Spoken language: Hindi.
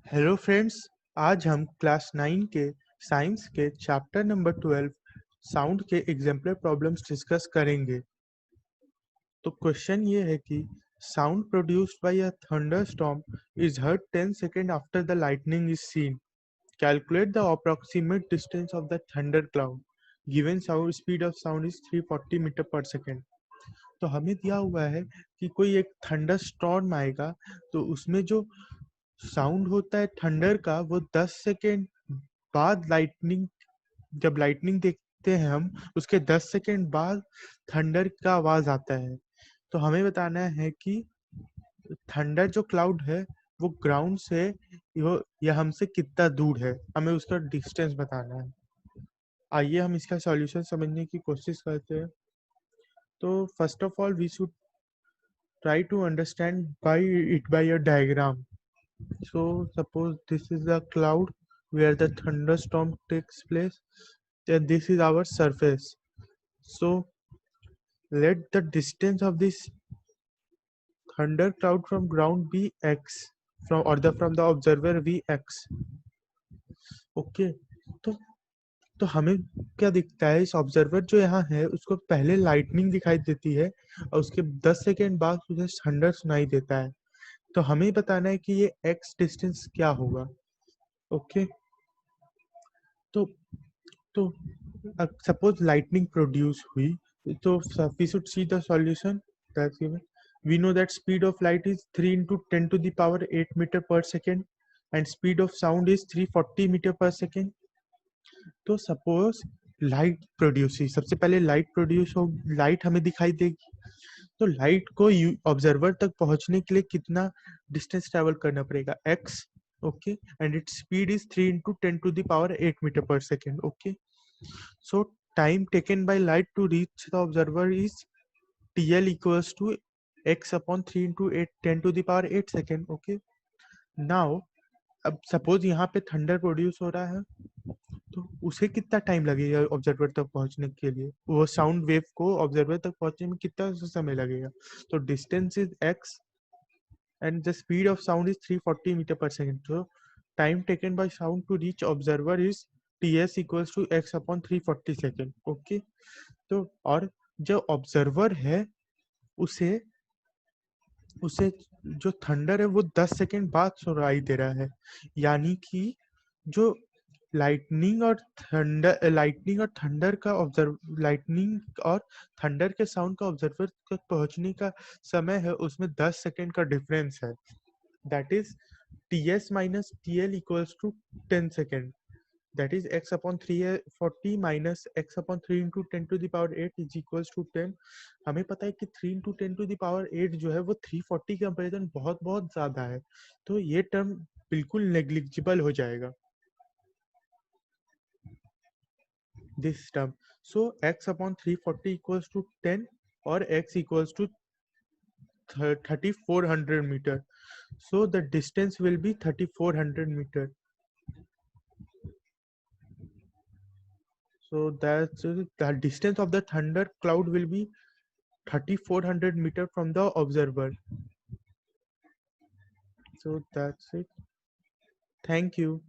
Hello friends. आज हम क्लास 9 के साइंस के चैप्टर नंबर 12 साउंड के एग्जाम्पलर प्रॉब्लम्स डिस्कस करेंगे। तो क्वेश्चन ये है कि sound produced by a thunderstorm is heard 10 second after the lightning is seen. Calculate the approximate distance of the thunder cloud. Given sound speed of sound is 340 metre per second. तो हमें दिया हुआ है कि कोई एक थंडर स्टॉर्म आएगा, तो उसमें जो साउंड होता है थंडर का वो 10 सेकेंड बाद लाइटनिंग, जब लाइटनिंग देखते हैं हम उसके 10 सेकेंड बाद थंडर का आवाज आता है। तो हमें बताना है कि थंडर जो क्लाउड है वो ग्राउंड से या हमसे कितना दूर है, हमें उसका डिस्टेंस बताना है। आइए हम इसका सॉल्यूशन समझने की कोशिश करते हैं। तो first of all we should try to understand by a diagram. So suppose this is the cloud where the thunderstorm takes place, and this is our surface. So let the distance of this thunder cloud from ground be x, from the observer be x. Okay. तो तो हमें क्या दिखता है, इस ऑब्जर्वर जो यहाँ है उसको पहले लाइटनिंग दिखाई देती है और उसके 10 सेकेंड बाद उसे थंडर सुनाई देता है। तो हमें बताना है कि ये x डिस्टेंस क्या होगा। ओके। तो तो suppose lightning produce हुई, तो we should see the solution that's given. We know that speed of light is 3 into 10 to the power 8 meter per second and speed of sound is 340 meter per second. तो suppose लाइट प्रोड्यूस हुई, सबसे पहले लाइट प्रोड्यूस हो, लाइट हमें दिखाई देगी। तो लाइट को ऑब्जर्वर तक पहुंचने के लिए कितना डिस्टेंस ट्रेवल करना पड़ेगा, x। Okay. And its speed is 3 into 10 to the power 8 meter per second. Okay. So time taken by light to reach the observer is TL equals to x upon 3 into 8 10 to the power 8 second. Okay. Now अब सपोज यहाँ पे थंडर प्रोड्यूस हो रहा है, तो उसे कितना टाइम लगेगा ऑब्जर्वर तक पहुंचने के लिए, वो साउंड वेव को ऑब्जर्वर तक पहुंचने में कितना समय लगेगा। तो distance is x and the speed of sound is 340 meter per second. So time taken by sound to reach observer is ts equals to x upon 340 second. Okay. तो और जो ऑब्जर्वर है उसे उसे जो थंडर है वो 10 सेकेंड बाद सुनाई दे रहा है, यानी कि जो लाइटनिंग और थंडर का ऑब्जर्व लाइटनिंग और थंडर के साउंड का ऑब्जर्वर तक पहुंचने का समय है उसमें 10 सेकेंड का डिफरेंस है। That is ts minus tl equals to 10 second. that is x upon 340 minus x upon 3 into 10 to the power 8 is equals to 10। हमें पता है कि 3 into 10 to the power 8 जो है वो 340 के कंपेरिजन बहुत बहुत ज्यादा है, तो ये टर्म बिल्कुल नेग्लिजिबल हो जाएगा, this term. So x upon 340 equals to 10 और x equals to 3400 meter, so the distance will be 3400 meter. So that's the distance of the thunder cloud will be 3400 meter from the observer. So that's it. Thank you.